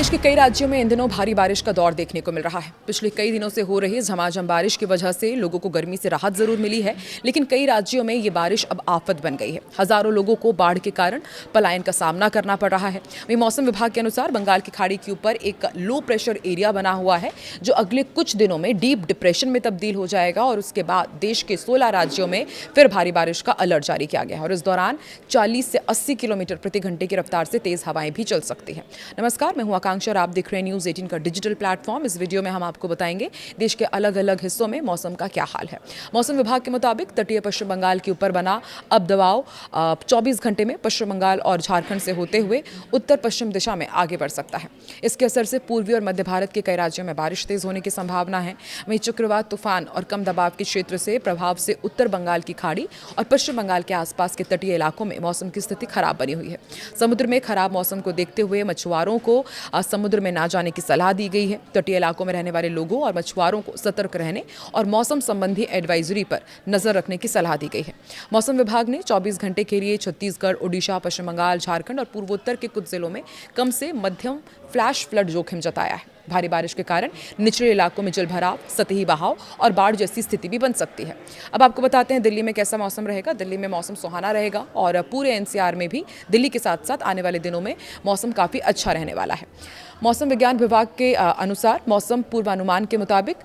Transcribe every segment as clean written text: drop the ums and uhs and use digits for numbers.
देश के कई राज्यों में इन दिनों भारी बारिश का दौर देखने को मिल रहा है। पिछले कई दिनों से हो रही झमाझम बारिश की वजह से लोगों को गर्मी से राहत जरूर मिली है, लेकिन कई राज्यों में ये बारिश अब आफत बन गई है। हजारों लोगों को बाढ़ के कारण पलायन का सामना करना पड़ रहा है। वहीं मौसम विभाग के अनुसार बंगाल की खाड़ी के ऊपर एक लो प्रेशर एरिया बना हुआ है, जो अगले कुछ दिनों में डीप डिप्रेशन में तब्दील हो जाएगा और उसके बाद देश के 16 राज्यों में फिर भारी बारिश का अलर्ट जारी किया गया है और इस दौरान 40 से 80 किलोमीटर प्रति घंटे की रफ्तार से तेज हवाएं भी चल सकती हैं। नमस्कार, मैं हूं आकांक्षा और आप देख रहे हैं न्यूज़ 18 का डिजिटल प्लेटफॉर्म। इस वीडियो में हम आपको बताएंगे देश के अलग अलग हिस्सों में मौसम का क्या हाल है। मौसम विभाग के मुताबिक तटीय पश्चिम बंगाल के ऊपर बना अब दबाव 24 घंटे में पश्चिम बंगाल और झारखंड से होते हुए उत्तर पश्चिम दिशा में आगे बढ़ सकता है। इसके असर से पूर्वी और मध्य भारत के कई राज्यों में बारिश तेज होने की संभावना है। वहीं चक्रवात तूफान और कम दबाव के क्षेत्र से प्रभाव से उत्तर बंगाल की खाड़ी और पश्चिम बंगाल के आसपास के तटीय इलाकों में मौसम की स्थिति खराब बनी हुई है। समुद्र में खराब मौसम को देखते हुए मछुआरों को समुद्र में ना जाने की सलाह दी गई है। तटीय इलाकों में रहने वाले लोगों और मछुआरों को सतर्क रहने और मौसम संबंधी एडवाइजरी पर नजर रखने की सलाह दी गई है। मौसम विभाग ने 24 घंटे के लिए छत्तीसगढ़, ओडिशा, पश्चिम बंगाल, झारखंड और पूर्वोत्तर के कुछ जिलों में कम से मध्यम फ्लैश फ्लड जोखिम जताया है। भारी बारिश के कारण निचले इलाकों में जलभराव, सतही बहाव और बाढ़ जैसी स्थिति भी बन सकती है। अब आपको बताते हैं दिल्ली में कैसा मौसम रहेगा। दिल्ली में मौसम सुहाना रहेगा और पूरे एनसीआर में भी दिल्ली के साथ साथ आने वाले दिनों में मौसम काफ़ी अच्छा रहने वाला है। मौसम विज्ञान विभाग के अनुसार मौसम पूर्वानुमान के मुताबिक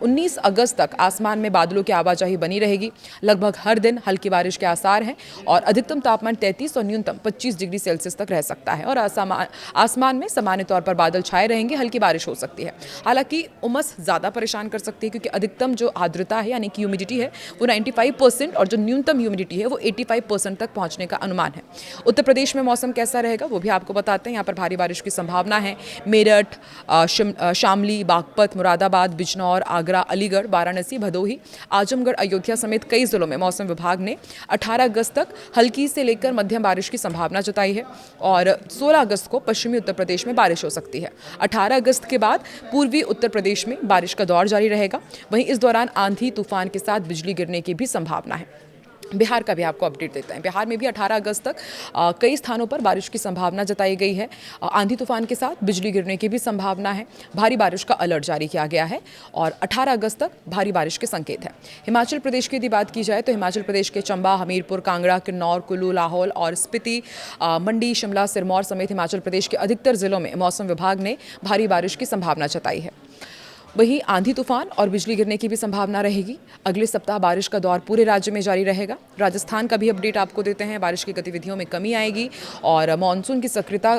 19 अगस्त तक आसमान में बादलों की आवाजाही बनी रहेगी। लगभग हर दिन हल्की बारिश के आसार हैं और अधिकतम तापमान 33 और न्यूनतम 25 डिग्री सेल्सियस तक रह सकता है और आसमान में सामान्य तौर पर बादल छाए रहेंगे, हल्की बारिश हो सकती है। हालांकि उमस ज़्यादा परेशान कर सकती है क्योंकि अधिकतम जो आर्द्रता है यानी कि ह्यूमिडिटी है वो 95% और जो न्यूनतम ह्यूमिडिटी है वो 85% तक पहुँचने का अनुमान है। उत्तर प्रदेश में मौसम कैसा रहेगा वो भी आपको बताते हैं। यहाँ पर भारी बारिश की संभावना है। मेरठ, शामली, बागपत, मुरादाबाद, बिजनौर, आगरा, अलीगढ़, वाराणसी, भदोही, आजमगढ़, अयोध्या समेत कई जिलों में मौसम विभाग ने 18 अगस्त तक हल्की से लेकर मध्यम बारिश की संभावना जताई है और 16 अगस्त को पश्चिमी उत्तर प्रदेश में बारिश हो सकती है। 18 अगस्त के बाद पूर्वी उत्तर प्रदेश में बारिश का दौर जारी रहेगा। वहीं इस दौरान आंधी तूफान के साथ बिजली गिरने की भी संभावना है। बिहार का भी आपको अपडेट देते हैं। बिहार में भी 18 अगस्त तक कई स्थानों पर बारिश की संभावना जताई गई है। आंधी तूफान के साथ बिजली गिरने की भी संभावना है। भारी बारिश का अलर्ट जारी किया गया है और 18 अगस्त तक भारी बारिश के संकेत हैं। हिमाचल प्रदेश की यदि बात की जाए तो हिमाचल प्रदेश के चंबा, हमीरपुर, कांगड़ा, किन्नौर, कुल्लू, लाहौल और स्पीति, मंडी, शिमला, सिरमौर समेत हिमाचल प्रदेश के अधिकतर जिलों में मौसम विभाग ने भारी बारिश की संभावना जताई है। वहीं आंधी तूफान और बिजली गिरने की भी संभावना रहेगी। अगले सप्ताह बारिश का दौर पूरे राज्य में जारी रहेगा। राजस्थान का भी अपडेट आपको देते हैं। बारिश की गतिविधियों में कमी आएगी और मानसून की सक्रियता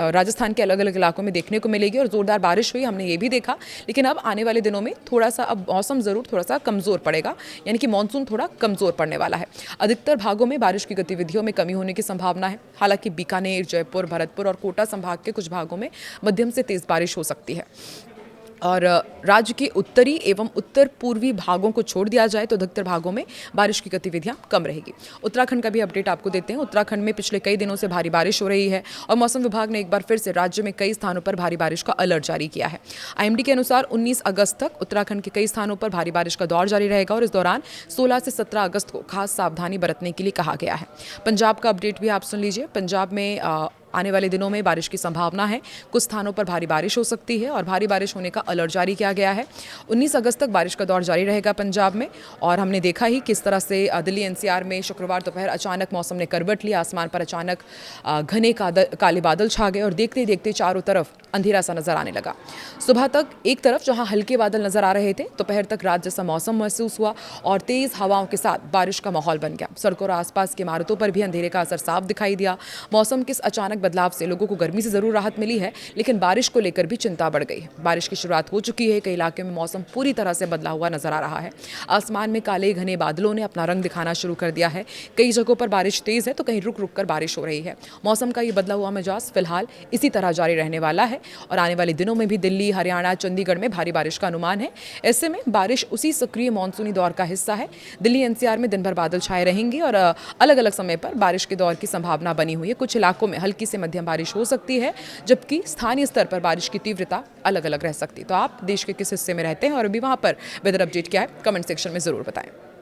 राजस्थान के अलग अलग इलाकों में देखने को मिलेगी और जोरदार बारिश हुई, हमने ये भी देखा। लेकिन अब आने वाले दिनों में थोड़ा सा अब मौसम ज़रूर थोड़ा सा कमज़ोर पड़ेगा, यानी कि मानसून थोड़ा कमज़ोर पड़ने वाला है। अधिकतर भागों में बारिश की गतिविधियों में कमी होने की संभावना है। हालांकि बीकानेर, जयपुर, भरतपुर और कोटा संभाग के कुछ भागों में मध्यम से तेज़ बारिश हो सकती है। और राज्य के उत्तरी एवं उत्तर पूर्वी भागों को छोड़ दिया जाए तो अधिकतर भागों में बारिश की गतिविधियां कम रहेगी। उत्तराखंड का भी अपडेट आपको देते हैं। उत्तराखंड में पिछले कई दिनों से भारी बारिश हो रही है और मौसम विभाग ने एक बार फिर से राज्य में कई स्थानों पर भारी बारिश का अलर्ट जारी किया है। आईएमडी के अनुसार 19 अगस्त तक उत्तराखंड के कई स्थानों पर भारी बारिश का दौर जारी रहेगा और इस दौरान 16 से 17 अगस्त को खास सावधानी बरतने के लिए कहा गया है। पंजाब का अपडेट भी आप सुन लीजिए। पंजाब में आने वाले दिनों में बारिश की संभावना है। कुछ स्थानों पर भारी बारिश हो सकती है और भारी बारिश होने का अलर्ट जारी किया गया है। 19 अगस्त तक बारिश का दौर जारी रहेगा पंजाब में और हमने देखा ही किस तरह से दिल्ली एनसीआर में शुक्रवार दोपहर अचानक मौसम ने करवट लिया। आसमान पर अचानक घने काले बादल छा गए और देखते देखते चारों तरफ अंधेरा सा नजर आने लगा। सुबह तक एक तरफ जहां हल्के बादल नजर आ रहे थे, दोपहर तक रात जैसा मौसम महसूस हुआ और तेज हवाओं के साथ बारिश का माहौल बन गया। सड़कों और आसपास की इमारतों पर भी अंधेरे का असर साफ दिखाई दिया। मौसम के अचानक बदलाव से लोगों को गर्मी से जरूर राहत मिली है, लेकिन बारिश को लेकर भी चिंता बढ़ गई है। बारिश की शुरुआत हो चुकी है। कई इलाकों में मौसम पूरी तरह से बदला हुआ नजर आ रहा है। आसमान में काले घने बादलों ने अपना रंग दिखाना शुरू कर दिया है। कई जगहों पर बारिश तेज है तो कहीं रुक रुक कर बारिश हो रही है। मौसम का ये बदला हुआ मिजाज फिलहाल इसी तरह जारी रहने वाला है और आने वाले दिनों में भी दिल्ली, हरियाणा, चंडीगढ़ में भारी बारिश का अनुमान है। ऐसे में बारिश उसी सक्रिय मानसूनी दौर का हिस्सा है। दिल्ली एनसीआर में दिन भर बादल छाए रहेंगे और अलग अलग समय पर बारिश के दौर की संभावना बनी हुई है। कुछ इलाकों में हल्की से मध्यम बारिश हो सकती है, जबकि स्थानीय स्तर पर बारिश की तीव्रता अलग अलग रह सकती है। तो आप देश के किस हिस्से में रहते हैं और अभी वहां पर वेदर अपडेट क्या है, कमेंट सेक्शन में जरूर बताएं।